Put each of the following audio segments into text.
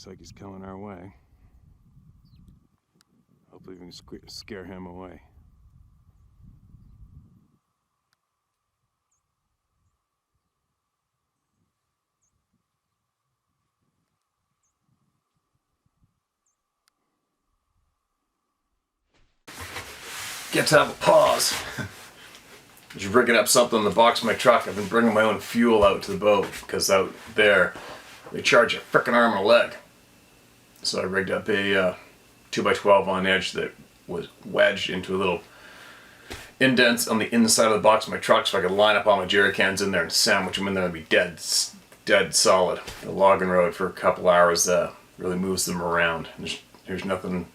Looks like he's coming our way. Hopefully we can scare him away. Get to have a pause. Just rigging up something in the box of my truck. I've been bringing my own fuel out to the boat because out there they charge a frickin' arm and a leg. So I rigged up a 2x12 on edge that was wedged into a little indents on the inside of the box of my truck, so I could line up all my jerry cans in there and sandwich them in there and be dead solid. The logging road for a couple hours really moves them around. There's nothing.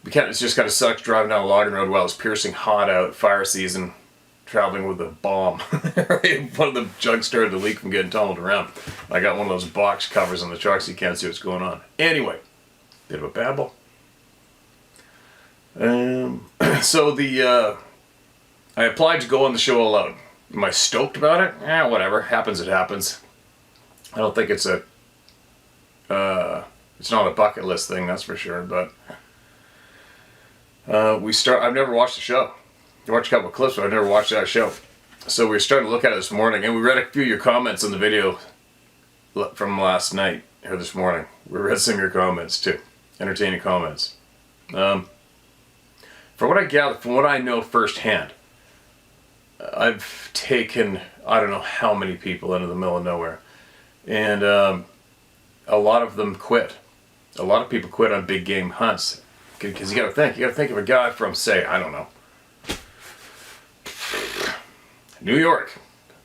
It's just kind of sucks driving down a logging road while it's piercing hot out, fire season, traveling with a bomb. One of the jugs started to leak from getting tumbled around. I got one of those box covers on the truck so you can't see what's going on. Anyway, bit of a babble. So I applied to go on the show alone. Am I stoked about it? Whatever. Happens, it happens. I don't think it's it's not a bucket list thing, that's for sure, but I've never watched the show. I watched a couple of clips, but I've never watched that show. So we started to look at it this morning, and we read a few of your comments on the video from last night, or this morning. We read some of your comments, too. Entertaining comments. From what I gather, from what I know firsthand, I've taken, I don't know how many people into the middle of nowhere, and a lot of them quit. A lot of people quit on big game hunts, because you got to think of a guy from, say, I don't know, New York.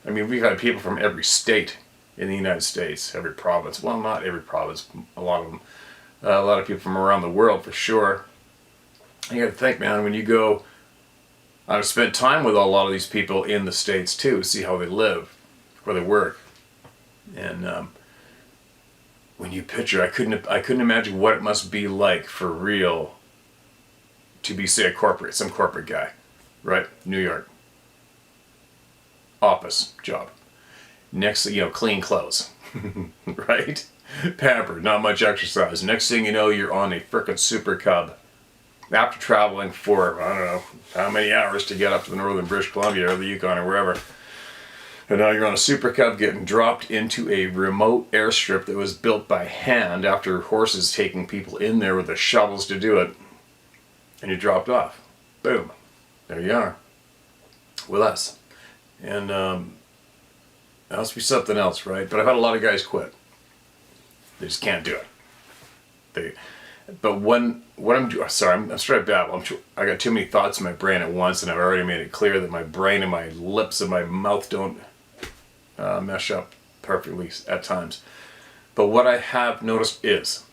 I mean, we've had people from every state in the United States, every province. Well, not every province, a lot of them. A lot of people from around the world, for sure. You got to think, man, when you go, I've spent time with a lot of these people in the States too, see how they live, where they work, and when you picture, I couldn't imagine what it must be like for real to be, say, some corporate guy, right? New York. Office job. Next thing you know, clean clothes, right? Pampered, not much exercise. Next thing you know, you're on a frickin' Super Cub. After traveling for, I don't know, how many hours to get up to the northern British Columbia or the Yukon or wherever. And now you're on a Super Cub getting dropped into a remote airstrip that was built by hand after horses taking people in there with the shovels to do it. And you're dropped off. Boom. There you are. With us. And that must be something else, right? But I've had a lot of guys quit. They just can't do it. I'm starting to babble. I got too many thoughts in my brain at once, and I've already made it clear that my brain and my lips and my mouth don't mesh up perfectly at times. But what I have noticed is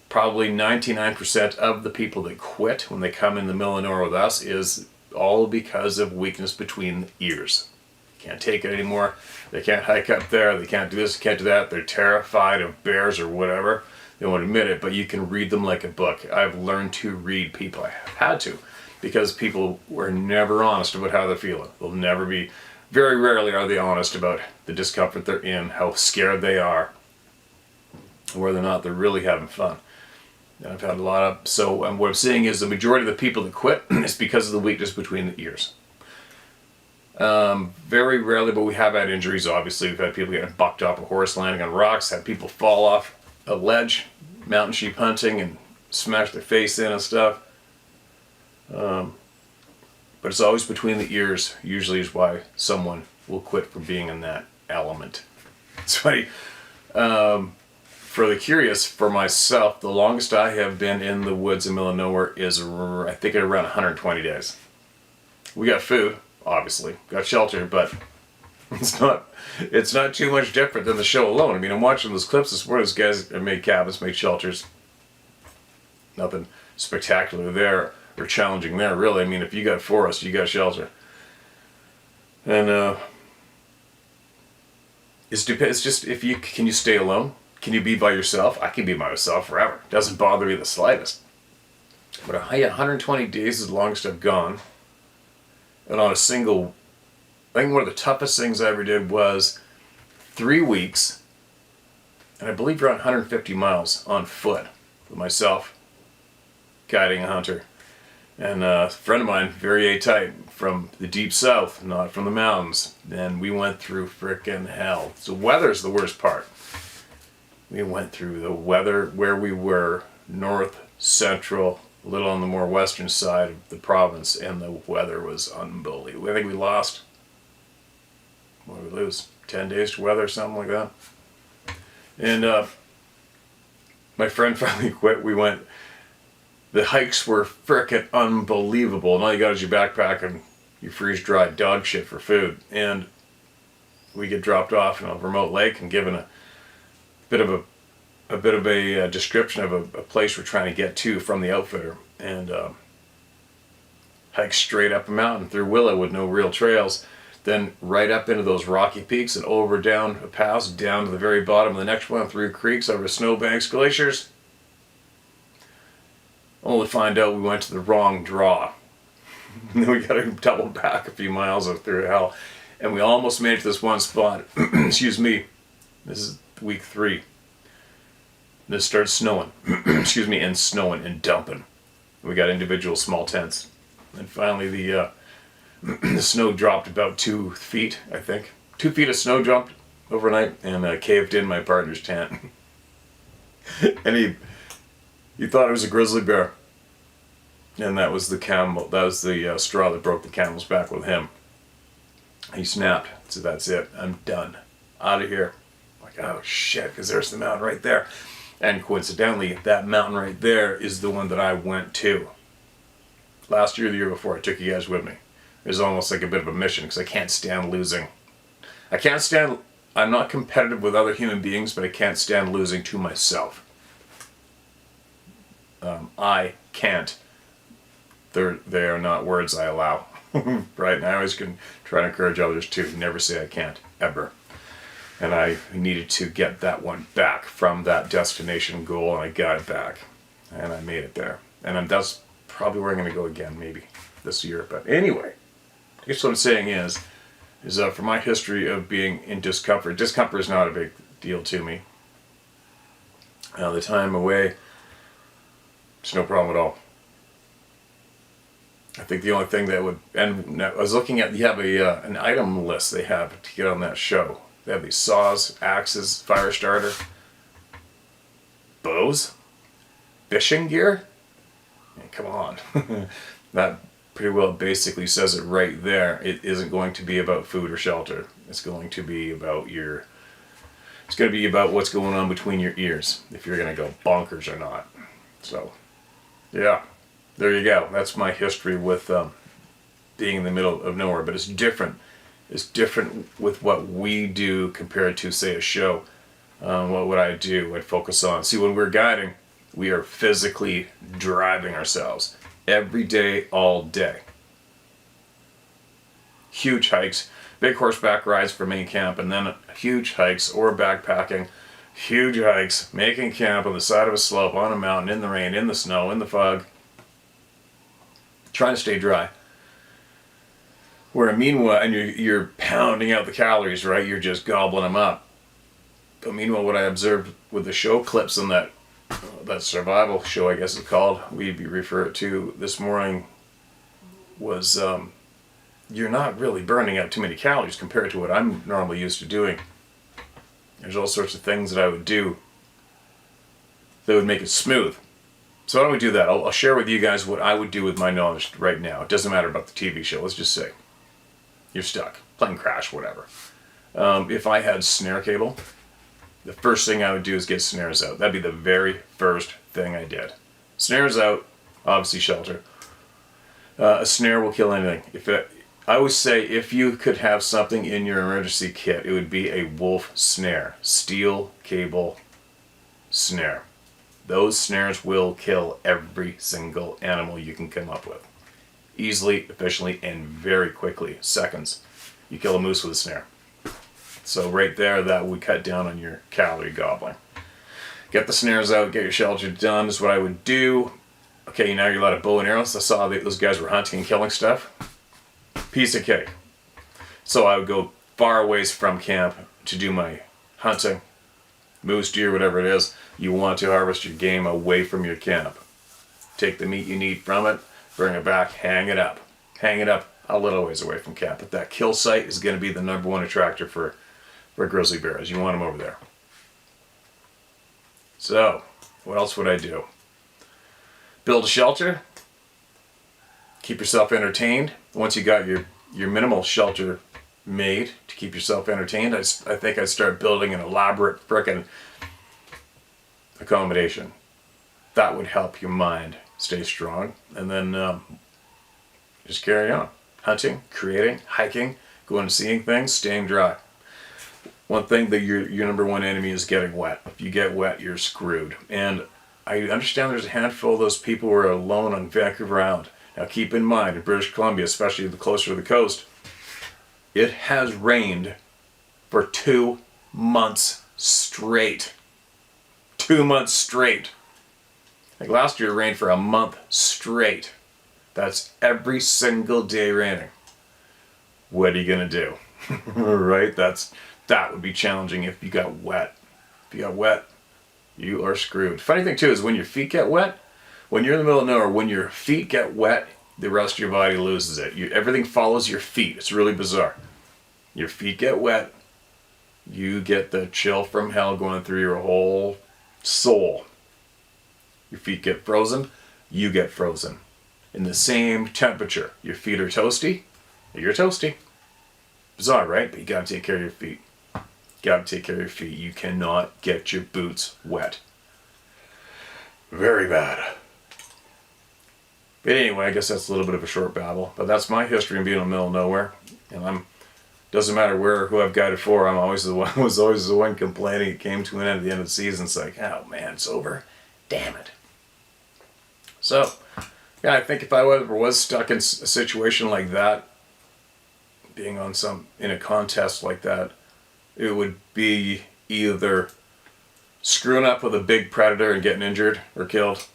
probably 99% of the people that quit when they come in the middle of nowhere with us is all because of weakness between the ears. Can't take it anymore. They can't hike up there. They can't do this, can't do that. They're terrified of bears or whatever. They won't admit it, but you can read them like a book. I've learned to read people. I have had to, because people were never honest about how they're feeling. They'll never be, very rarely are they honest about the discomfort they're in, how scared they are, whether or not they're really having fun. And I've had a lot of, so what I'm saying is the majority of the people that quit is because of the weakness between the ears. Very rarely, but we have had injuries, obviously. We've had people getting bucked off a horse, landing on rocks, had people fall off a ledge, mountain sheep hunting, and smash their face in and stuff. But it's always between the ears, usually is why someone will quit from being in that element. It's funny. For the curious, for myself, the longest I have been in the woods in the middle of nowhere is, I think, at around 120 days. We got food, obviously, got shelter, but it's not too much different than the show alone. I mean, I'm watching those clips this morning. Those guys have made cabins, made shelters. Nothing spectacular there or challenging there, really. I mean, if you got forest, you got shelter. And it's just can you stay alone? Can you be by yourself? I can be by myself forever. It doesn't bother me the slightest. But 120 days is the longest I've gone. And on a single, I think one of the toughest things I ever did was 3 weeks and I believe around 150 miles on foot with myself, guiding a hunter. And a friend of mine, very A-type, from the deep south, not from the mountains. And we went through frickin' hell. So weather's the worst part. We went through the weather where we were, north, central, a little on the more western side of the province, and the weather was unbelievable. I think we lost, what did we lose, 10 days to weather or something like that. And my friend finally quit. We went, the hikes were frickin' unbelievable. And all you got is your backpack and your freeze-dried dog shit for food. And we get dropped off in a remote lake and given a bit of a description of a place we're trying to get to from the outfitter. And hike straight up a mountain through willow with no real trails. Then right up into those rocky peaks and over down a pass down to the very bottom of the next one through creeks, over snowbanks, glaciers. Only to find out we went to the wrong draw. And then we got to double back a few miles through hell. And we almost made it to this one spot. Excuse me. This is week 3. And it started snowing. Excuse me, and snowing and dumping. We got individual small tents. And finally the snow dropped about 2 feet, I think. 2 feet of snow dropped overnight and caved in my partner's tent. And he thought it was a grizzly bear. And that was the camel, that was the straw that broke the camel's back with him. He snapped. So that's it. I'm done. Out of here. Like, oh shit, because there's the mountain right there. And coincidentally, that mountain right there is the one that I went to. Last year, the year before, I took you guys with me. It was almost like a bit of a mission because I can't stand losing. I'm not competitive with other human beings, but I can't stand losing to myself. I can't. They are not words I allow. Right? And I always can try to encourage others to never say I can't, ever. And I needed to get that one back from that destination goal, and I got it back. And I made it there. And that's probably where I'm going to go again, maybe, this year. But anyway, I guess what I'm saying is for my history of being in discomfort is not a big deal to me. The time away, it's no problem at all. I think the only thing that would, and I was looking at, you have an item list they have to get on that show. They have these saws, axes, fire starter, bows, fishing gear. I mean, come on. That pretty well basically says it right there. It isn't going to be about food or shelter. It's going to be about what's going on between your ears, if you're going to go bonkers or not. So, yeah, there you go. That's my history with being in the middle of nowhere. But it's different. It's different with what we do compared to, say, a show. What would I do? I'd focus on. See, when we're guiding, we are physically driving ourselves every day, all day. Huge hikes, big horseback rides for main camp, and then huge hikes or backpacking. Huge hikes, making camp on the side of a slope, on a mountain, in the rain, in the snow, in the fog. Trying to stay dry. Where meanwhile, and you're pounding out the calories, right? You're just gobbling them up. But meanwhile, what I observed with the show clips on that survival show, I guess it's called, we refer to this morning, was you're not really burning out too many calories compared to what I'm normally used to doing. There's all sorts of things that I would do that would make it smooth. So why don't we do that? I'll share with you guys what I would do with my knowledge right now. It doesn't matter about the TV show. Let's just say you're stuck, plane crash, whatever. If I had snare cable, the first thing I would do is get snares out. That'd be the very first thing I did. Snares out, obviously shelter. A snare will kill anything. I would say if you could have something in your emergency kit, it would be a wolf snare. Steel cable snare. Those snares will kill every single animal you can come up with. Easily, efficiently, and very quickly. Seconds. You kill a moose with a snare. So right there, that would cut down on your calorie gobbling. Get the snares out, get your shelter done is what I would do. Okay, now you're allowed a bow and arrows. I saw that those guys were hunting and killing stuff. Piece of cake. So I would go far away from camp to do my hunting. moose, deer, whatever it is, you want to harvest your game away from your camp. Take the meat you need from it, bring it back, hang it up. Hang it up a little ways away from camp. But that kill site is going to be the number one attractor for grizzly bears. You want them over there. So, what else would I do? Build a shelter. Keep yourself entertained. Once you got your minimal shelter made to keep yourself entertained, I think I'd start building an elaborate frickin' accommodation. That would help your mind stay strong. And then just carry on. Hunting, creating, hiking, going and seeing things, staying dry. One thing that your number one enemy is getting wet. If you get wet, you're screwed. And I understand there's a handful of those people who are alone on Vancouver Island. Now keep in mind, in British Columbia, especially the closer to the coast, it has rained for 2 months straight. 2 months straight. Like last year it rained for a month straight. That's every single day raining. What are you gonna do? Right? That would be challenging if you got wet. If you got wet, you are screwed. Funny thing too is when your feet get wet, when you're in the middle of nowhere, when your feet get wet, the rest of your body loses it. Everything follows your feet. It's really bizarre. Your feet get wet, you get the chill from hell going through your whole soul. Your feet get frozen, you get frozen. In the same temperature. Your feet are toasty, you're toasty. Bizarre, right? But you gotta take care of your feet. Gotta take care of your feet. You cannot get your boots wet. Very bad. But anyway, I guess that's a little bit of a short babble. But that's my history in being in the middle of nowhere. And doesn't matter who I've guided for, I was always the one complaining. It came to an end at the end of the season. It's like, oh man, it's over. Damn it. So, yeah, I think if I ever was stuck in a situation like that, being in a contest like that, it would be either screwing up with a big predator and getting injured or killed,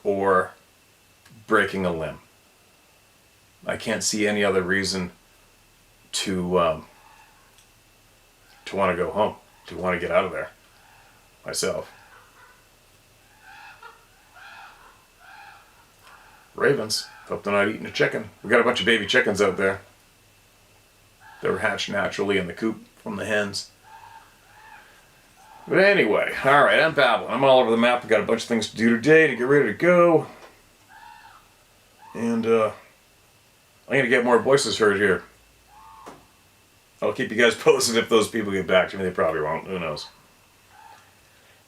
or breaking a limb. I can't see any other reason to want to go home, to want to get out of there myself. Ravens, hope they're not eating a chicken. We got a bunch of baby chickens out there. They were hatched naturally in the coop from the hens. But anyway, alright, I'm babbling. I'm all over the map. I've got a bunch of things to do today to get ready to go. And I'm going to get more voices heard here. I'll keep you guys posted if those people get back to me. They probably won't. Who knows?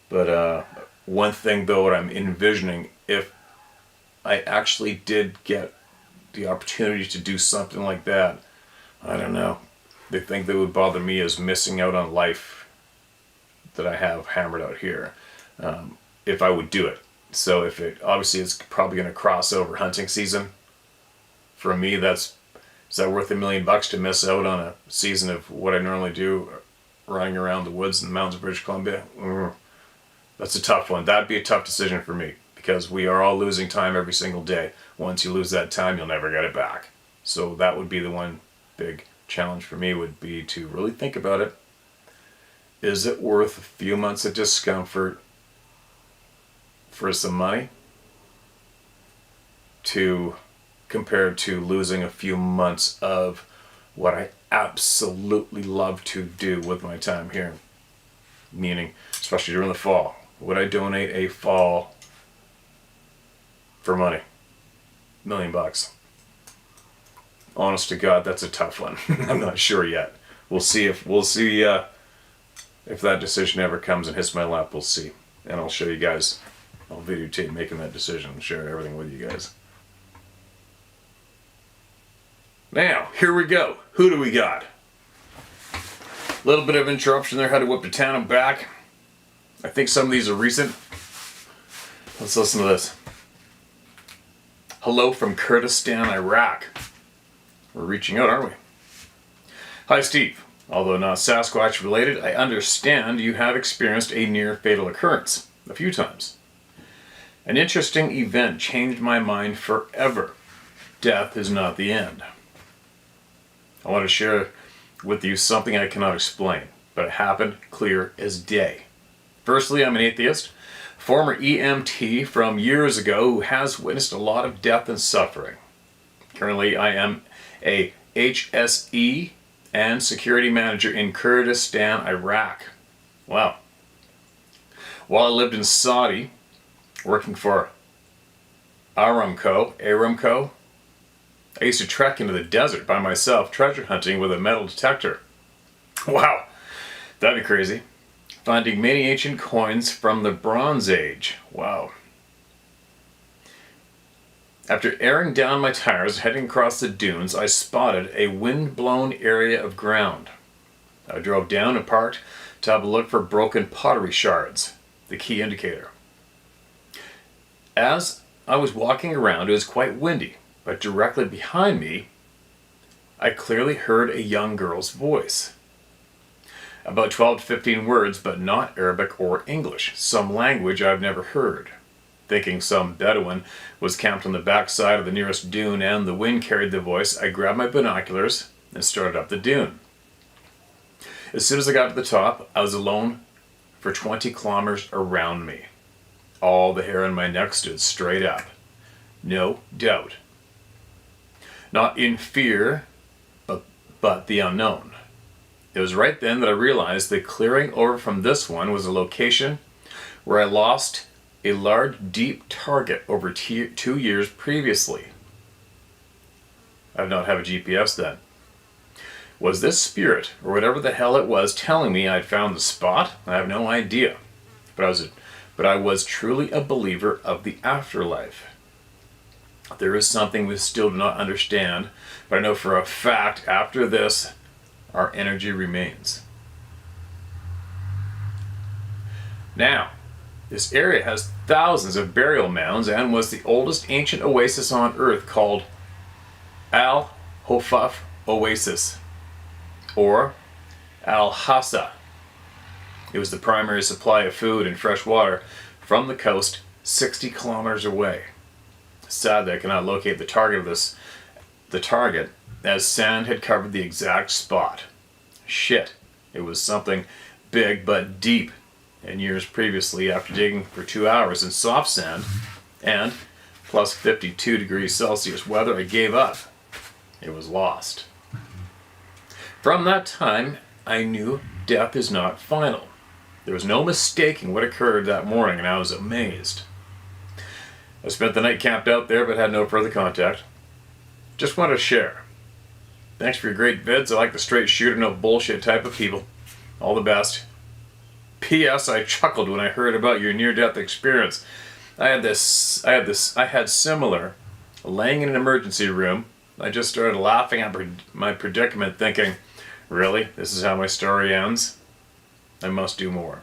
But one thing, though, what I'm envisioning, if I actually did get the opportunity to do something like that, I don't know. The thing that would bother me is missing out on life that I have hammered out here. If I would do it. So if it, obviously it's probably going to cross over hunting season. For me, is that worth $1 million to miss out on a season of what I normally do, running around the woods in the mountains of British Columbia? That's a tough one. That'd be a tough decision for me, because we are all losing time every single day. Once you lose that time, you'll never get it back. So that would be the one big challenge for me, would be to really think about it. Is it worth a few months of discomfort for some money compared to losing a few months of what I absolutely love to do with my time here? Meaning, especially during the fall, would I donate a fall for money? $1 million. Honest to God, that's a tough one. I'm not sure yet. We'll see if that decision ever comes and hits my lap. We'll see, and I'll show you guys. I'll videotape making that decision and share everything with you guys. Now, here we go. Who do we got? A little bit of interruption there. Had to whip to town and back. I think some of these are recent. Let's listen to this. Hello from Kurdistan, Iraq. We're reaching out, aren't we? Hi, Steve. Although not Sasquatch related, I understand you have experienced a near fatal occurrence a few times. An interesting event changed my mind forever. Death is not the end. I want to share with you something I cannot explain, but it happened clear as day. Firstly, I'm an atheist, former EMT from years ago who has witnessed a lot of death and suffering. Currently, I am a HSE and security manager in Kurdistan, Iraq. Wow. While I lived in Saudi, working for Aramco, I used to trek into the desert by myself, treasure hunting with a metal detector. Wow, that'd be crazy. Finding many ancient coins from the Bronze Age. Wow. After airing down my tires, heading across the dunes, I spotted a wind-blown area of ground. I drove down and parked to have a look for broken pottery shards, the key indicator. As I was walking around, it was quite windy, but directly behind me, I clearly heard a young girl's voice. About 12 to 15 words, but not Arabic or English, some language I've never heard. Thinking some Bedouin was camped on the backside of the nearest dune and the wind carried the voice, I grabbed my binoculars and started up the dune. As soon as I got to the top, I was alone for 20 kilometers around me. All the hair on my neck stood straight up. No doubt. Not in fear, but the unknown. It was right then that I realized the clearing over from this one was a location where I lost a large, deep target over 2 years previously. I did not have a GPS then. Was this spirit, or whatever the hell it was, telling me I'd found the spot? I have no idea. But I was truly a believer of the afterlife. There is something we still do not understand, but I know for a fact after this, our energy remains. Now, this area has thousands of burial mounds and was the oldest ancient oasis on Earth, called Al-Hofaf Oasis, or Al-Hassa. It was the primary supply of food and fresh water from the coast 60 kilometers away. Sadly, I cannot locate the target, as sand had covered the exact spot. Shit, it was something big but deep. And years previously, after digging for 2 hours in soft sand and plus 52 degrees Celsius weather, I gave up. It was lost. From that time, I knew death is not final. There was no mistaking what occurred that morning, and I was amazed. I spent the night camped out there, but had no further contact. Just wanted to share. Thanks for your great vids. I like the straight shooter, no bullshit type of people. All the best. P.S. I chuckled when I heard about your near-death experience. I had similar. Laying in an emergency room, I just started laughing at my predicament, thinking, really? This is how my story ends? I must do more.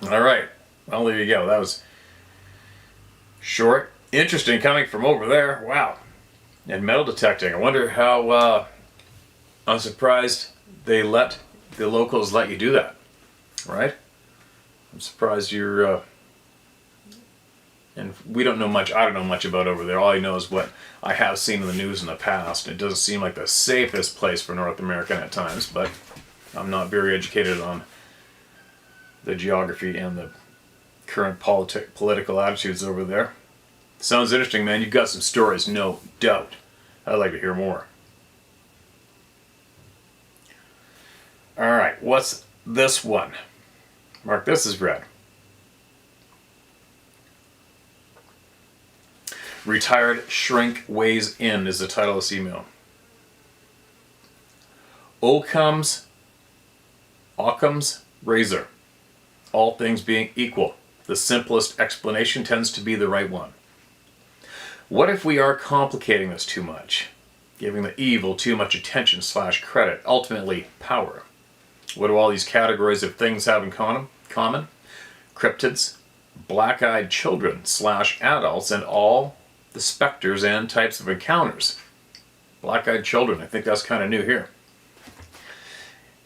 Alright, well, there you go. That was short, interesting, coming from over there. Wow. And metal detecting. I wonder how, I'm surprised they let the locals let you do that. Right? I'm surprised you're, and we don't know much, I don't know much about over there. All I know is what I have seen in the news in the past. It doesn't seem like the safest place for North American at times, but I'm not very educated on the geography and the current political attitudes over there. Sounds interesting, man. You've got some stories, no doubt. I'd like to hear more. Alright, what's this one? Mark this as read. Retired Shrink Weighs In is the title of this email. Occam's razor. All things being equal, the simplest explanation tends to be the right one. What if we are complicating this too much? Giving the evil too much attention / credit, ultimately power. What do all these categories of things have in common? Cryptids, black-eyed children / adults, and all the specters and types of encounters. Black-eyed children, I think that's kind of new here.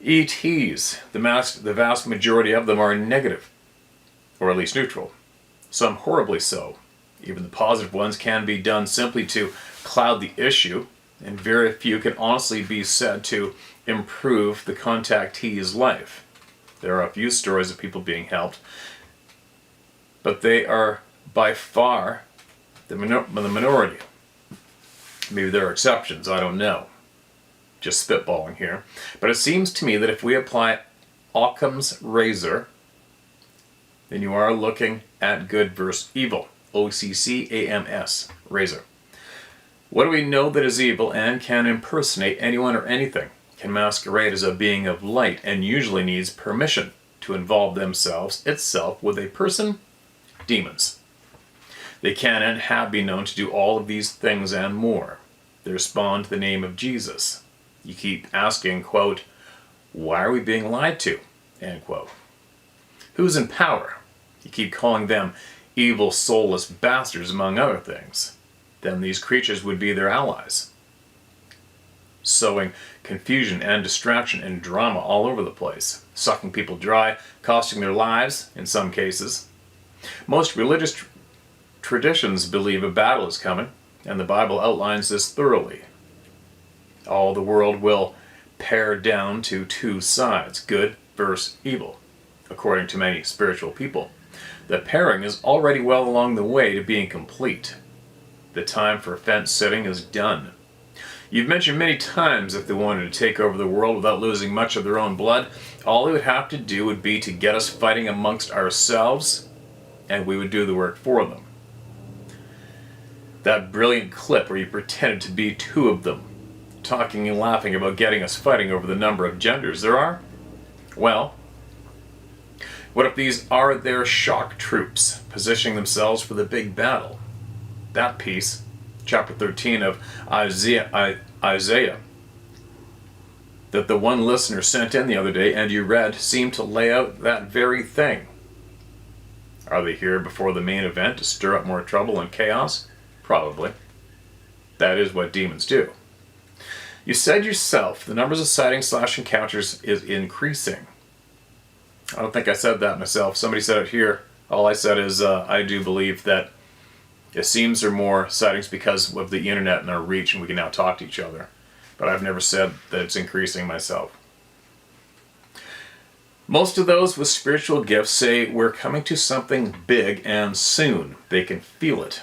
ETs, the vast majority of them are negative, or at least neutral. Some horribly so. Even the positive ones can be done simply to cloud the issue, and very few can honestly be said to improve the contactee's life. There are a few stories of people being helped, but they are by far the minority. Maybe there are exceptions, I don't know. Just spitballing here. But it seems to me that if we apply Occam's razor, then you are looking at good versus evil. OCCAMS, razor. What do we know that is evil and can impersonate anyone or anything, can masquerade as a being of light, and usually needs permission to involve themselves, itself, with a person? Demons. They can and have been known to do all of these things and more. They respond to the name of Jesus. You keep asking, quote, why are we being lied to? End quote. Who's in power? You keep calling them evil, soulless bastards, among other things. Then these creatures would be their allies, sowing confusion and distraction and drama all over the place, sucking people dry, costing their lives in some cases. Most religious traditions believe a battle is coming, and the Bible outlines this thoroughly. All the world will pare down to two sides, good versus evil, according to many spiritual people. The pairing is already well along the way to being complete. The time for fence sitting is done. You've mentioned many times if they wanted to take over the world without losing much of their own blood, all they would have to do would be to get us fighting amongst ourselves, and we would do the work for them. That brilliant clip where you pretended to be two of them, talking and laughing about getting us fighting over the number of genders there are? Well, what if these are their shock troops, positioning themselves for the big battle? That piece, chapter 13 of Isaiah, that the one listener sent in the other day and you read, seemed to lay out that very thing. Are they here before the main event to stir up more trouble and chaos? Probably. That is what demons do. You said yourself the numbers of sightings/encounters is increasing. I don't think I said that myself. Somebody said it here. All I said is I do believe that it seems there are more sightings because of the internet and our reach, and we can now talk to each other. But I've never said that it's increasing myself. Most of those with spiritual gifts say we're coming to something big and soon. They can feel it.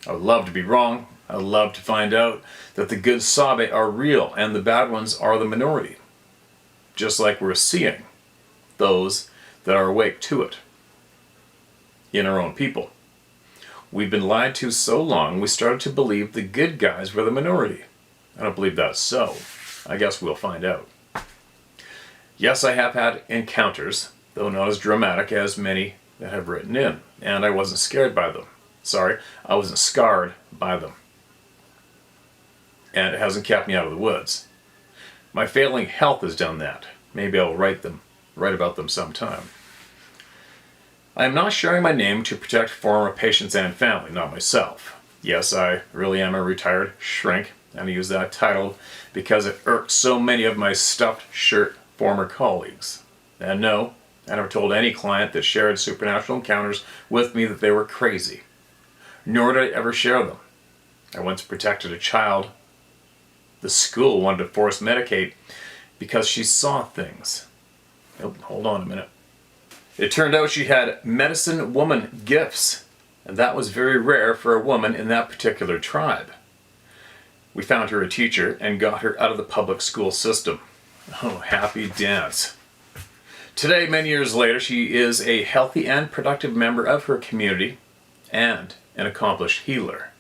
I would love to be wrong. I would love to find out that the good Sabe are real and the bad ones are the minority. Just like we're seeing those that are awake to it in our own people. We've been lied to so long, we started to believe the good guys were the minority. I don't believe that's so. I guess we'll find out. Yes, I have had encounters, though not as dramatic as many that have written in, and I wasn't scared by them. Sorry, I wasn't scarred by them. And it hasn't kept me out of the woods. My failing health has done that. Maybe I'll write about them sometime. I am not sharing my name to protect former patients and family, not myself. Yes, I really am a retired shrink, and I use that title because it irks so many of my stuffed shirt former colleagues. And no, I never told any client that shared supernatural encounters with me that they were crazy. Nor did I ever share them. I once protected a child the school wanted to force medicate because she saw things. Oh, hold on a minute. It turned out she had medicine woman gifts, and that was very rare for a woman in that particular tribe. We found her a teacher and got her out of the public school system. Oh, happy dance. Today, many years later, she is a healthy and productive member of her community and an accomplished healer.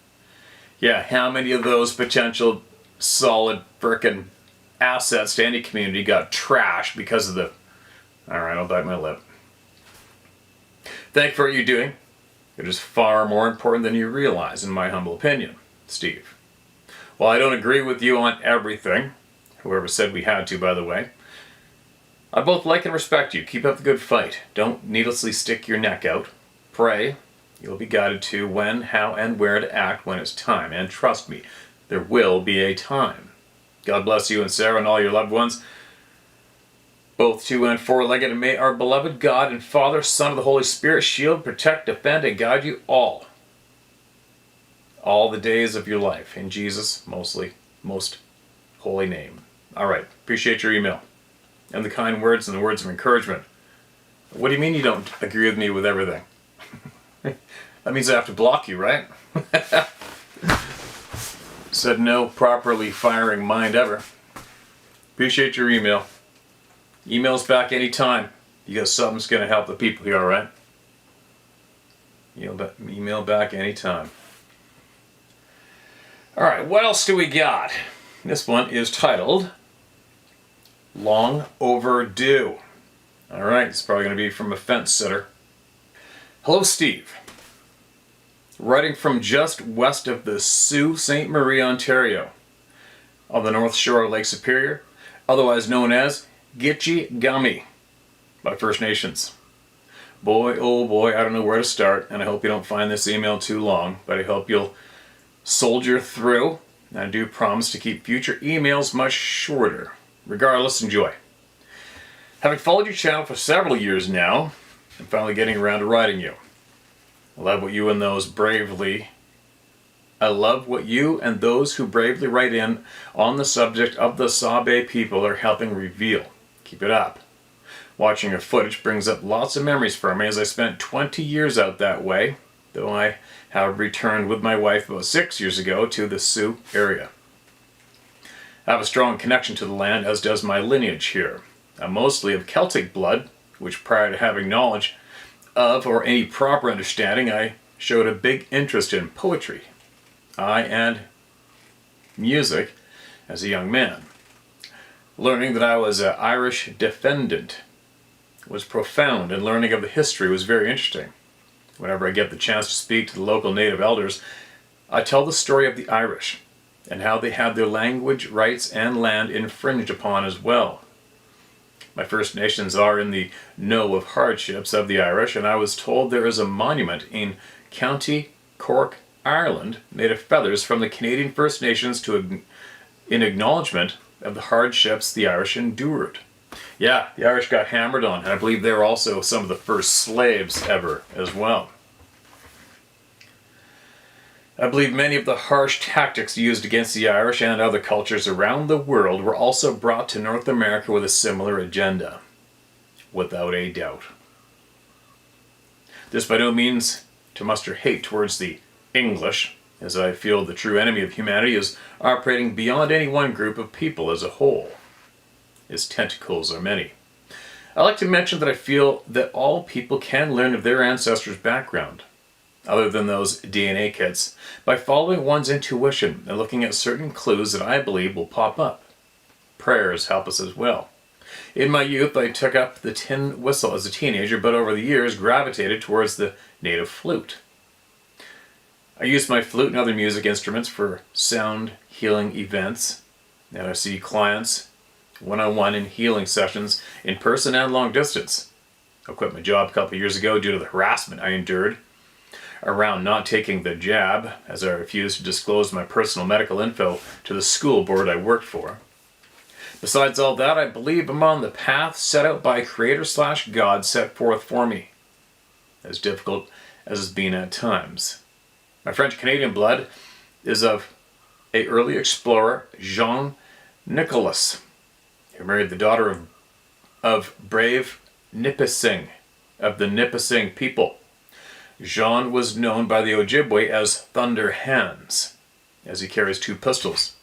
Yeah, how many of those potential solid frickin' assets to any community got trashed because of the... Alright, I'll bite my lip. Thank you for what you're doing. It is far more important than you realize, in my humble opinion, Steve. While I don't agree with you on everything, whoever said we had to, by the way, I both like and respect you. Keep up the good fight. Don't needlessly stick your neck out. Pray. You'll be guided to when, how, and where to act when it's time. And trust me, there will be a time. God bless you and Sarah and all your loved ones, both 2- and 4-legged, and may our beloved God and Father, Son of the Holy Spirit, shield, protect, defend, and guide you all the days of your life. In Jesus' most holy name. All right. Appreciate your email and the kind words and the words of encouragement. What do you mean you don't agree with me with everything? That means I have to block you, right? Said no properly firing mind ever. Appreciate your email. Emails back anytime. You got something that's going to help the people here, alright? Email back anytime. Alright, what else do we got? This one is titled Long Overdue. Alright, it's probably going to be from a fence sitter. Hello, Steve. Writing from just west of the Sault Ste. Marie, Ontario, on the north shore of Lake Superior, otherwise known as Gitche Gummy by First Nations. Boy, oh boy, I don't know where to start, and I hope you don't find this email too long, but I hope you'll soldier through, and I do promise to keep future emails much shorter. Regardless, enjoy. Having followed your channel for several years now, I'm finally getting around to writing you. I love what you and those who bravely write in on the subject of the Sabe people are helping reveal. Keep it up. Watching your footage brings up lots of memories for me, as I spent 20 years out that way, though I have returned with my wife about 6 years ago to the Sioux area. I have a strong connection to the land, as does my lineage here. I'm mostly of Celtic blood, which prior to having knowledge of or any proper understanding, I showed a big interest in poetry, and music as a young man. Learning that I was an Irish descendant was profound, and learning of the history was very interesting. Whenever I get the chance to speak to the local native elders, I tell the story of the Irish and how they had their language, rights, and land infringed upon as well. My First Nations are in the know of hardships of the Irish, and I was told there is a monument in County Cork, Ireland, made of feathers from the Canadian First Nations in acknowledgement of the hardships the Irish endured. Yeah, the Irish got hammered on, and I believe they were also some of the first slaves ever as well. I believe many of the harsh tactics used against the Irish and other cultures around the world were also brought to North America with a similar agenda, without a doubt. This by no means to muster hate towards the English, as I feel the true enemy of humanity is operating beyond any one group of people as a whole. Its tentacles are many. I like to mention that I feel that all people can learn of their ancestors' background, other than those DNA kits, by following one's intuition and looking at certain clues that I believe will pop up. Prayers help us as well. In my youth, I took up the tin whistle as a teenager, but over the years gravitated towards the native flute. I use my flute and other music instruments for sound healing events, and I see clients one-on-one in healing sessions in person and long distance. I quit my job a couple of years ago due to the harassment I endured around not taking the jab, as I refused to disclose my personal medical info to the school board I worked for. Besides all that, I believe I'm on the path set out by Creator/God set forth for me, as difficult as it's been at times. My French-Canadian blood is of an early explorer, Jean Nicolas, who married the daughter of brave Nipissing, of the Nipissing people. Jean was known by the Ojibwe as Thunder Hands, as he carries 2 pistols,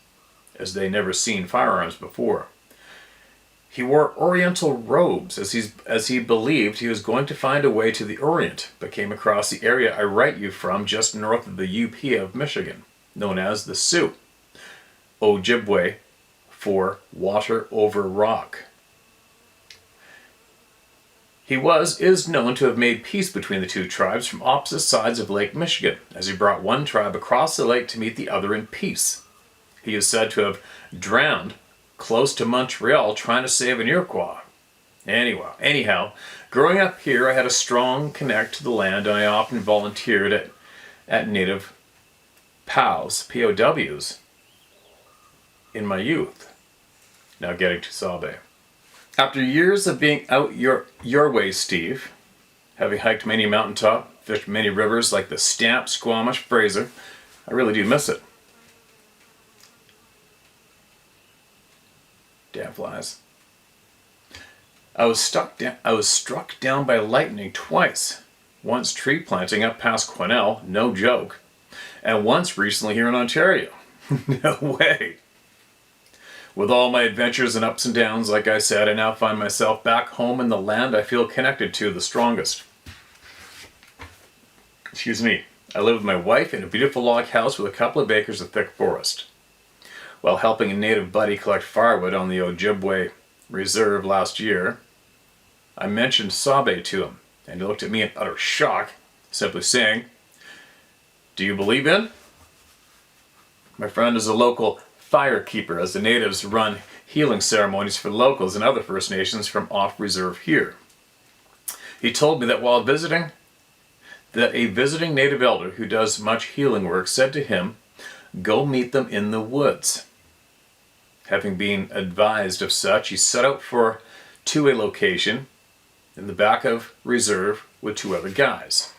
as they never seen firearms before. He wore oriental robes as he believed he was going to find a way to the Orient, but came across the area I write you from just north of the UP of Michigan, known as the Sioux. Ojibwe for water over rock. He is known to have made peace between the 2 tribes from opposite sides of Lake Michigan, as he brought one tribe across the lake to meet the other in peace. He is said to have drowned close to Montreal trying to save an Iroquois. Anyhow, growing up here, I had a strong connect to the land, and I often volunteered at Native POWs, in my youth. Now getting to Sabe. After years of being out your way, Steve, having hiked many mountaintop, fished many rivers like the Stamp, Squamish, Fraser, I really do miss it. Damn flies. I was struck down by lightning twice. Once tree planting up past Quesnel, no joke, and once recently here in Ontario. No way. With all my adventures and ups and downs, like I said, I now find myself back home in the land I feel connected to the strongest. Excuse me. I live with my wife in a beautiful log house with a couple of acres of thick forest. While helping a native buddy collect firewood on the Ojibwe Reserve last year, I mentioned Sabe to him, and he looked at me in utter shock, simply saying, "Do you believe in?" My friend is a local fire keeper, as the natives run healing ceremonies for locals and other First Nations from off reserve here. He told me that while visiting, that a visiting native elder who does much healing work said to him, "Go meet them in the woods." Having been advised of such, he set out to a location in the back of reserve with two other guys.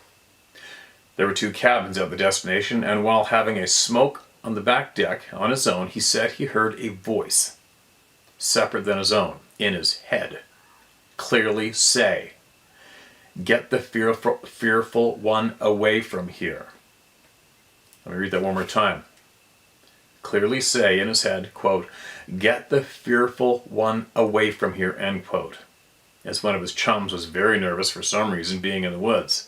There were two cabins at the destination, and while having a smoke on the back deck on his own, he said he heard a voice, separate than his own, in his head, clearly say, "Get the fearful one away from here." Let me read that one more time. Clearly say in his head, quote, "Get the fearful one away from here," end quote. As one of his chums was very nervous for some reason being in the woods.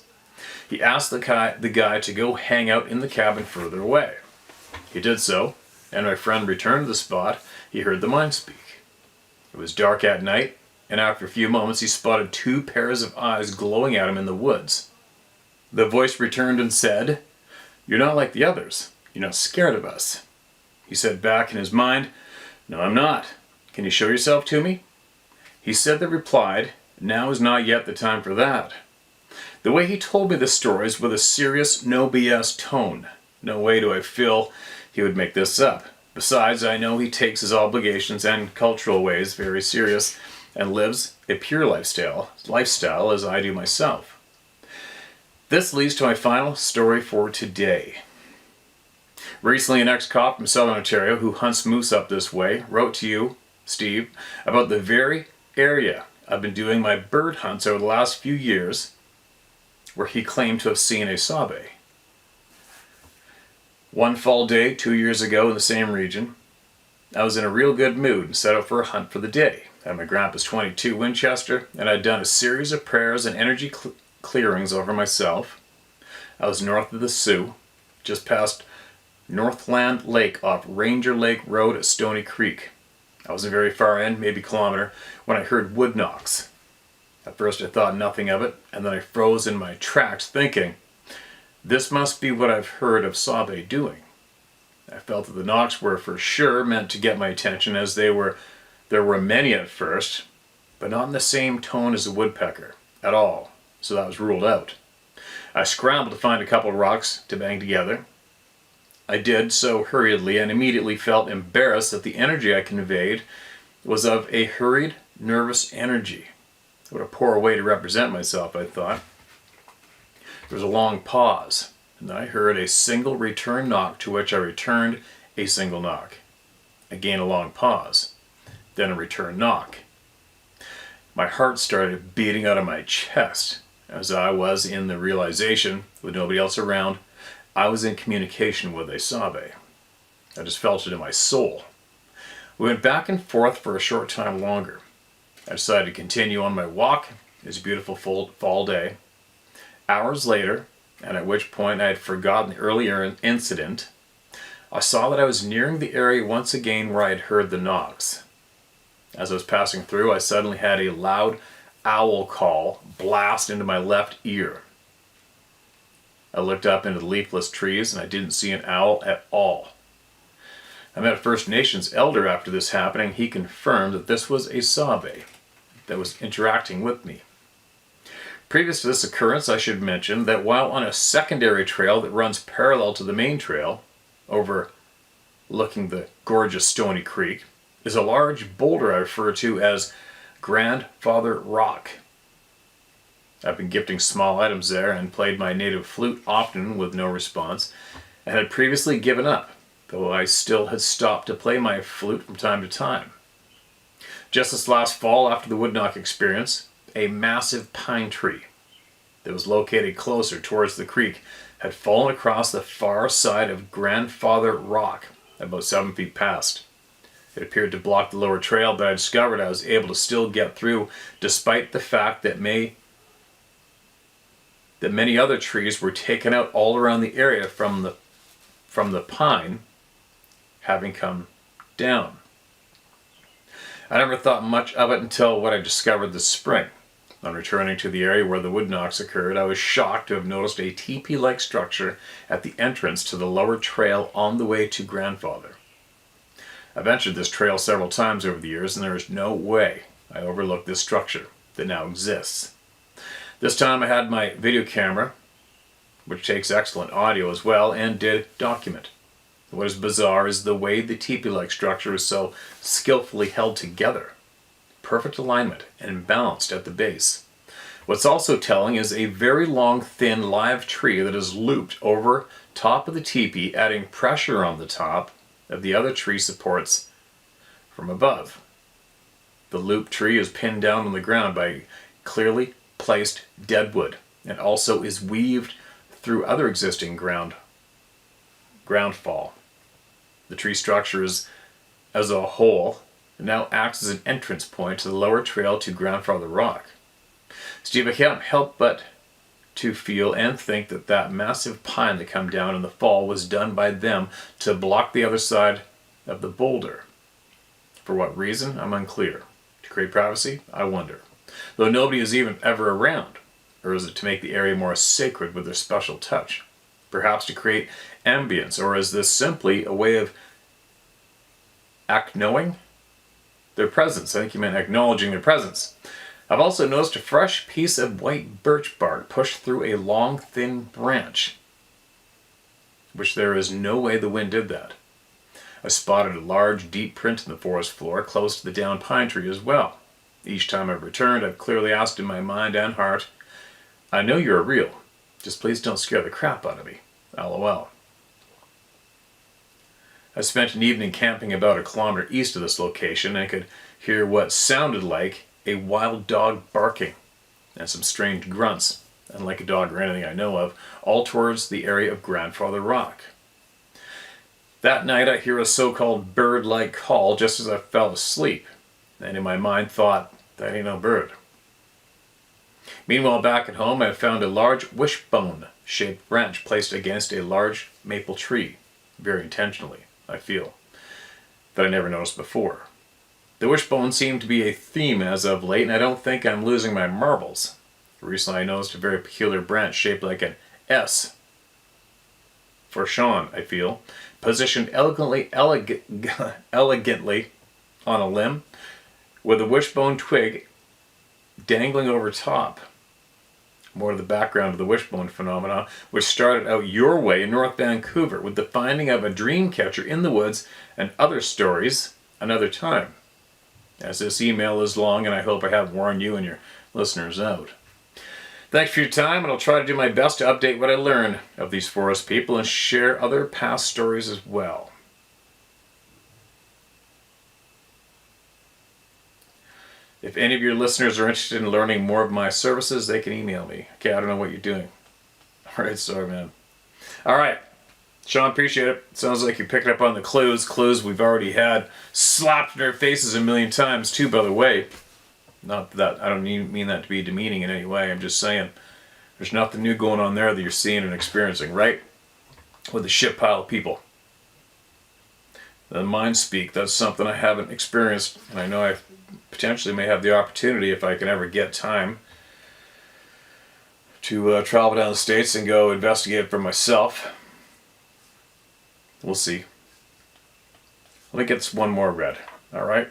He asked the guy to go hang out in the cabin further away. He did so, and my friend returned to the spot. He heard the mind speak. It was dark at night, and after a few moments he spotted two pairs of eyes glowing at him in the woods. The voice returned and said, "You're not like the others. You're not scared of us." He said back in his mind, "No, I'm not. Can you show yourself to me?" He said that replied, "Now is not yet the time for that." The way he told me the stories with a serious, no BS tone. No way do I feel he would make this up. Besides, I know he takes his obligations and cultural ways very serious and lives a pure lifestyle as I do myself. This leads to my final story for today. Recently, an ex-cop from Southern Ontario who hunts moose up this way wrote to you, Steve, about the very area I've been doing my bird hunts over the last few years, where he claimed to have seen a sabe. One fall day 2 years ago in the same region, I was in a real good mood and set out for a hunt for the day. I had my grandpa's .22 Winchester, and I'd done a series of prayers and energy clearings over myself. I was north of the Sioux, just past Northland Lake off Ranger Lake Road at Stony Creek. I wasn't very far in, maybe a kilometer, when I heard wood knocks. At first I thought nothing of it, and then I froze in my tracks thinking, this must be what I've heard of Sabe doing. I felt that the knocks were for sure meant to get my attention, as there were many at first, but not in the same tone as the woodpecker at all, so that was ruled out. I scrambled to find a couple of rocks to bang together. I did so hurriedly and immediately felt embarrassed that the energy I conveyed was of a hurried, nervous energy. What a poor way to represent myself, I thought. There was a long pause, and I heard a single return knock, to which I returned a single knock. Again a long pause, then a return knock. My heart started beating out of my chest, as I was in the realization, with nobody else around, I was in communication with a sabe. I just felt it in my soul. We went back and forth for a short time longer. I decided to continue on my walk. It was a beautiful fall day. Hours later, and at which point I had forgotten the earlier incident, I saw that I was nearing the area once again where I had heard the knocks. As I was passing through, I suddenly had a loud owl call blast into my left ear. I looked up into the leafless trees, and I didn't see an owl at all. I met a First Nations elder after this happening. He confirmed that this was a sabe that was interacting with me. Previous to this occurrence, I should mention that while on a secondary trail that runs parallel to the main trail, overlooking the gorgeous Stony Creek, is a large boulder I refer to as Grandfather Rock. I've been gifting small items there and played my native flute often with no response, and had previously given up, though I still had stopped to play my flute from time to time. Just this last fall, after the woodknock experience, a massive pine tree that was located closer towards the creek had fallen across the far side of Grandfather Rock, about 7 feet past. It appeared to block the lower trail, but I discovered I was able to still get through, despite the fact that many other trees were taken out all around the area from the pine having come down. I never thought much of it until what I discovered this spring. On returning to the area where the woodknocks occurred, I was shocked to have noticed a teepee-like structure at the entrance to the lower trail on the way to Grandfather. I've entered this trail several times over the years, and there is no way I overlooked this structure that now exists. This time I had my video camera, which takes excellent audio as well, and did document. What is bizarre is the way the teepee-like structure is so skillfully held together. Perfect alignment and balanced at the base. What's also telling is a very long, thin, live tree that is looped over top of the teepee, adding pressure on the top of the other tree supports from above. The looped tree is pinned down on the ground by clearly placed dead wood, and also is weaved through other existing ground fall. The tree structure as a whole now acts as an entrance point to the lower trail to Grandfather Rock. Steve, I can't help but to feel and think that that massive pine that came down in the fall was done by them to block the other side of the boulder. For what reason, I'm unclear. To create privacy, I wonder. Though nobody is even ever around. Or is it to make the area more sacred with their special touch? Perhaps to create ambience, or is this simply a way of acknowledging their presence? I think you meant acknowledging their presence. I've also noticed a fresh piece of white birch bark pushed through a long, thin branch, which there is no way the wind did that. I spotted a large, deep print in the forest floor close to the downed pine tree as well. Each time I've returned, I've clearly asked in my mind and heart, I know you're real. Just please don't scare the crap out of me. LOL. I spent an evening camping about a kilometer east of this location, and I could hear what sounded like a wild dog barking and some strange grunts, unlike a dog or anything I know of, all towards the area of Grandfather Rock. That night I hear a so-called bird-like call just as I fell asleep, and in my mind thought, that ain't no bird. Meanwhile, back at home, I found a large wishbone-shaped branch placed against a large maple tree, very intentionally, I feel, that I never noticed before. The wishbone seemed to be a theme as of late, and I don't think I'm losing my marbles. Recently I noticed a very peculiar branch shaped like an S for Sean, I feel, positioned elegantly on a limb, with a wishbone twig dangling over top. More to the background of the wishbone phenomena, which started out your way in North Vancouver with the finding of a dream catcher in the woods and other stories another time. As this email is long, and I hope I have worn you and your listeners out. Thanks for your time, and I'll try to do my best to update what I learn of these forest people and share other past stories as well. If any of your listeners are interested in learning more of my services, they can email me. Okay, I don't know what you're doing. All right, sorry, man. All right, Sean, appreciate it. Sounds like you picked up on the clues. Clues we've already had slapped in our faces a million times, too, by the way. Not that I don't mean that to be demeaning in any way. I'm just saying there's nothing new going on there that you're seeing and experiencing, right? With a shit pile of people. The mind speak, that's something I haven't experienced, and I know I potentially may have the opportunity if I can ever get time to travel down the States and go investigate it for myself. We'll see. Let me get this one more read, alright?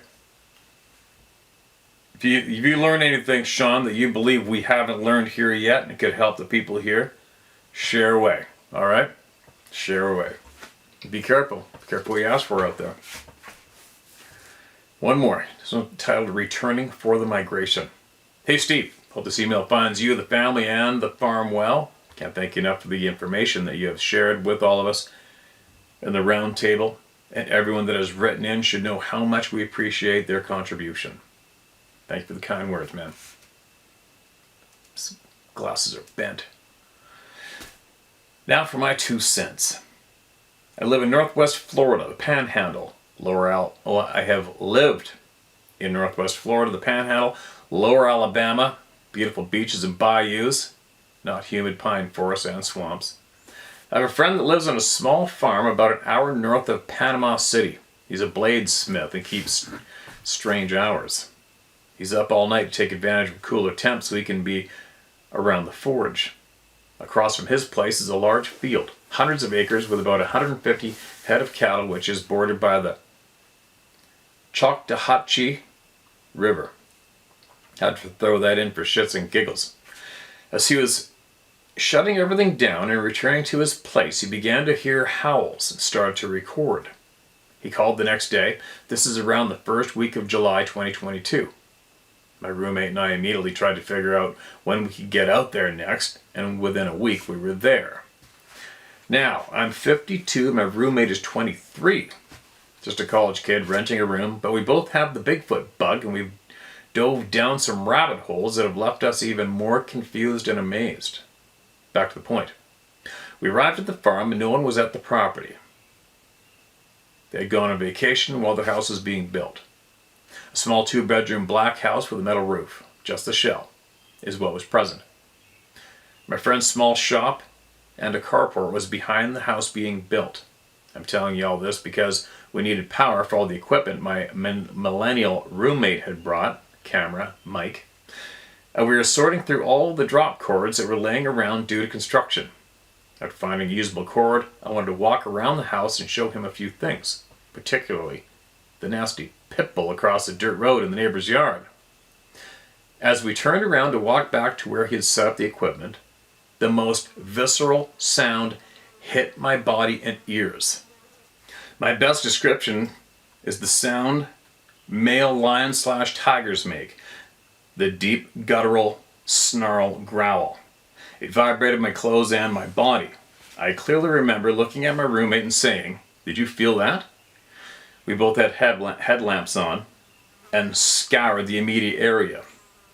If you learn anything, Sean, that you believe we haven't learned here yet and it could help the people here, share away, alright? Share away. Be careful. Be careful what you ask for out there. One more. This one's titled Returning for the Migration. Hey Steve, hope this email finds you, the family, and the farm well. Can't thank you enough for the information that you have shared with all of us in the round table, and everyone that has written in should know how much we appreciate their contribution. Thank you for the kind words, man. Glasses are bent. Now for my 2 cents. I live in Northwest Florida, the Panhandle. I have lived in Northwest Florida, the Panhandle, Lower Alabama, beautiful beaches and bayous, not humid pine forests and swamps. I have a friend that lives on a small farm about an hour north of Panama City. He's a bladesmith and keeps strange hours. He's up all night to take advantage of cooler temps so he can be around the forge. Across from his place is a large field, hundreds of acres with about 150 head of cattle, which is bordered by the Choctawhatchee River. Had to throw that in for shits and giggles. As he was shutting everything down and returning to his place, he began to hear howls and started to record. He called the next day. This is around the first week of July 2022. My roommate and I immediately tried to figure out when we could get out there next, and within a week we were there. Now, I'm 52 and my roommate is 23. Just a college kid renting a room, but we both have the Bigfoot bug and we've dove down some rabbit holes that have left us even more confused and amazed. Back to the point. We arrived at the farm and no one was at the property. They had gone on vacation while their house was being built. A small 2-bedroom black house with a metal roof, just the shell, is what was present. My friend's small shop and a carport was behind the house being built. I'm telling you all this because we needed power for all the equipment my millennial roommate had brought, camera, mic, and we were sorting through all the drop cords that were laying around due to construction. After finding a usable cord, I wanted to walk around the house and show him a few things, particularly the nasty pit bull across the dirt road in the neighbor's yard. As we turned around to walk back to where he had set up the equipment, the most visceral sound hit my body and ears. My best description is the sound male lion/tigers make, the deep guttural snarl growl. It vibrated my clothes and my body. I clearly remember looking at my roommate and saying, "Did you feel that?" We both had headlamps on and scoured the immediate area.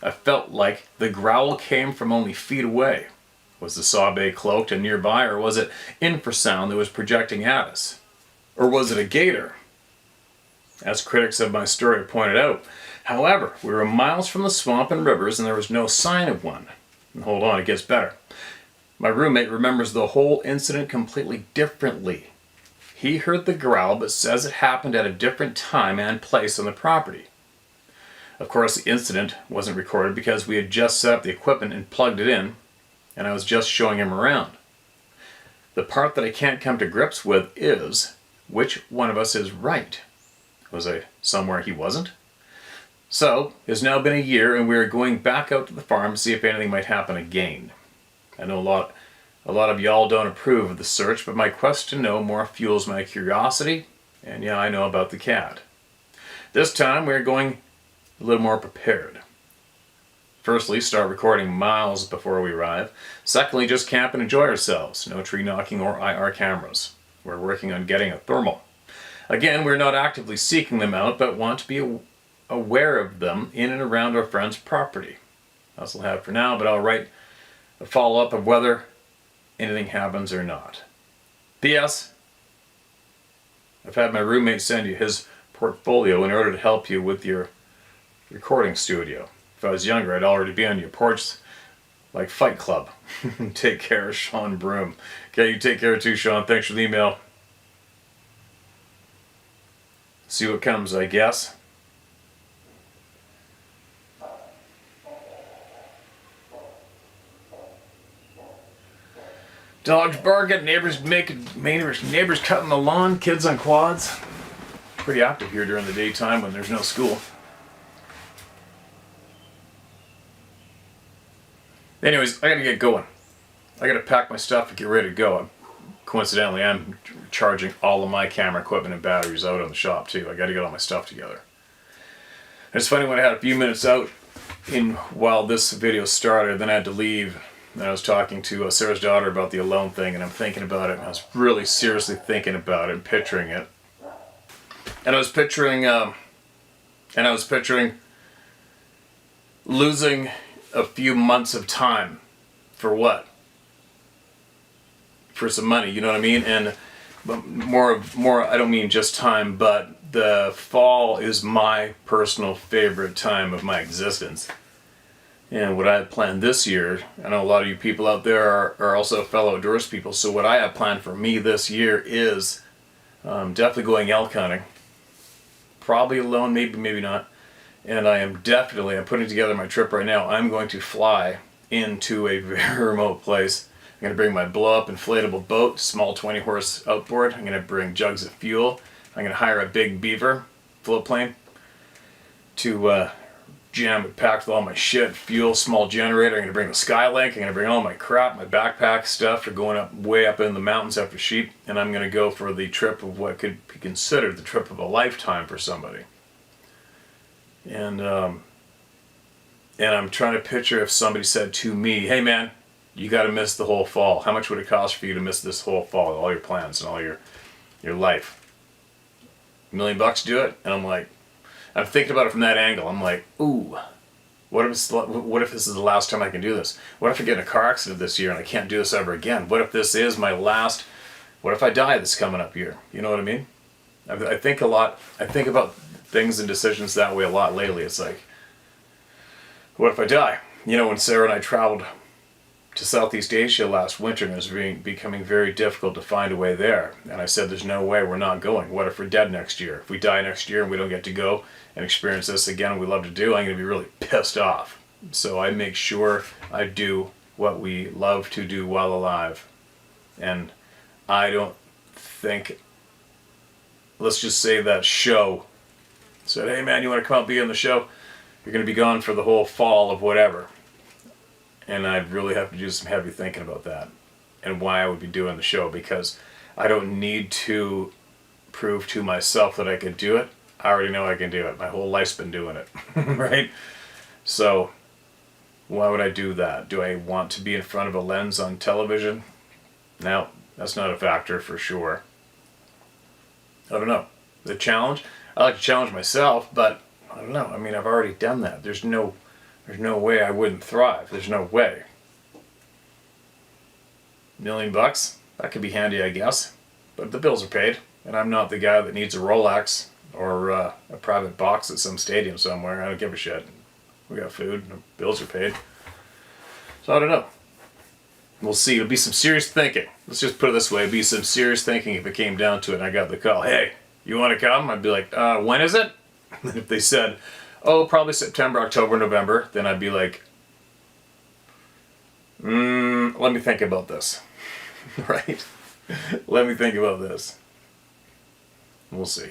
I felt like the growl came from only feet away. Was the saw-bay cloaked and nearby, or was it infrasound that was projecting at us? Or was it a gator? As critics of my story have pointed out. However, we were miles from the swamp and rivers and there was no sign of one. And hold on, it gets better. My roommate remembers the whole incident completely differently. He heard the growl but says it happened at a different time and place on the property. Of course, the incident wasn't recorded because we had just set up the equipment and plugged it in, and I was just showing him around. The part that I can't come to grips with is, which one of us is right? Was I somewhere he wasn't? So, it's now been a year and we are going back out to the farm to see if anything might happen again. I know a lot of y'all don't approve of the search, but my quest to know more fuels my curiosity, and yeah, I know about the cat. This time we're going a little more prepared. Firstly, start recording miles before we arrive. Secondly, just camp and enjoy ourselves. No tree knocking or IR cameras. We're working on getting a thermal. Again, we're not actively seeking them out, but want to be aware of them in and around our friend's property. That's all I have for now, but I'll write a follow-up of whether anything happens or not. P.S. I've had my roommate send you his portfolio in order to help you with your recording studio. If I was younger, I'd already be on your porch like Fight Club. Take care, Sean Broom. Okay, you take care too, Sean. Thanks for the email. See what comes, I guess. Dogs barking, neighbors cutting the lawn, kids on quads. Pretty active here during the daytime when there's no school. Anyways, I gotta get going. I gotta pack my stuff and get ready to go. Coincidentally, I'm charging all of my camera equipment and batteries out on the shop too. I gotta get all my stuff together. It's funny, when I had a few minutes out while this video started, then I had to leave. And I was talking to Sarah's daughter about the alone thing, and I'm thinking about it, and I was really seriously thinking about it and picturing it. And I was picturing losing a few months of time for what? For some money, you know what I mean? And more, I don't mean just time, but the fall is my personal favorite time of my existence. And what I have planned this year, I know a lot of you people out there are also fellow outdoors people, so what I have planned for me this year is definitely going elk hunting. Probably alone, maybe not. And I'm putting together my trip right now. I'm going to fly into a very remote place. I'm going to bring my blow-up inflatable boat, small 20-horse outboard. I'm going to bring jugs of fuel. I'm going to hire a big beaver float plane to jam it packed with all my shit, fuel, small generator. I'm going to bring the Skylink. I'm going to bring all my crap, my backpack stuff for going up way up in the mountains after sheep. And I'm going to go for the trip of what could be considered the trip of a lifetime for somebody. And I'm trying to picture if somebody said to me, hey man, you got to miss the whole fall. How much would it cost for you to miss this whole fall, all your plans and all your life? $1 million to do it? And I'm thinking about it from that angle. I'm like, ooh, what if this is the last time I can do this? What if I get in a car accident this year and I can't do this ever again? What if this is my last? What if I die this coming up year? You know what I mean? I think a lot. I think about things and decisions that way a lot lately. It's like, what if I die? You know, when Sarah and I traveled to Southeast Asia last winter, and it was becoming very difficult to find a way there. And I said, there's no way we're not going. What if we're dead next year? If we die next year and we don't get to go and experience this again and we love to do, I'm going to be really pissed off. So I make sure I do what we love to do while alive. And I don't think, let's just say that show said, hey man, you want to come out and be on the show? You're going to be gone for the whole fall of whatever. And I'd really have to do some heavy thinking about that and why I would be doing the show, because I don't need to prove to myself that I could do it. I already know I can do it. My whole life's been doing it, right? So why would I do that? Do I want to be in front of a lens on television? No, that's not a factor for sure. I don't know. The challenge? I like to challenge myself, but I don't know. I mean, I've already done that. There's no way I wouldn't thrive. There's no way. $1 million? That could be handy, I guess. But the bills are paid, and I'm not the guy that needs a Rolex or a private box at some stadium somewhere. I don't give a shit. We got food, and the bills are paid. So I don't know. We'll see. It'll be some serious thinking. Let's just put it this way. It'd be some serious thinking if it came down to it and I got the call. Hey, you want to come? I'd be like, when is it? And if they said, oh, probably September, October, November, then I'd be like, let me think about this. Right? Let me think about this. We'll see.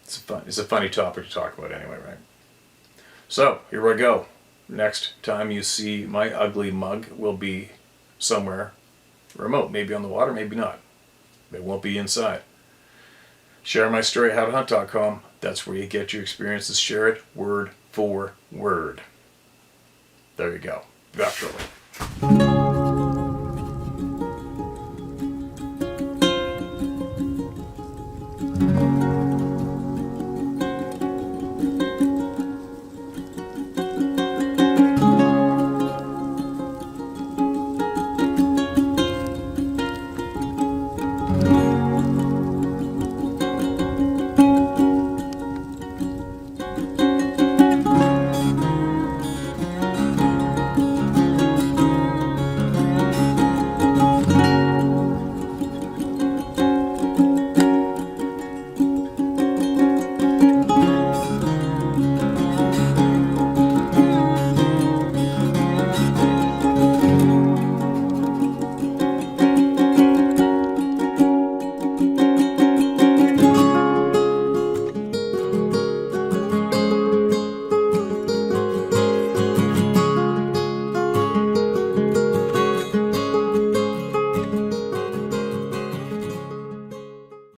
It's a funny topic to talk about anyway, right? So, here we go. Next time you see my ugly mug will be somewhere remote. Maybe on the water, maybe not. It won't be inside. ShareMyStory@howtohunt.com. That's where you get your experiences. Share it word for word. There you go. Naturally.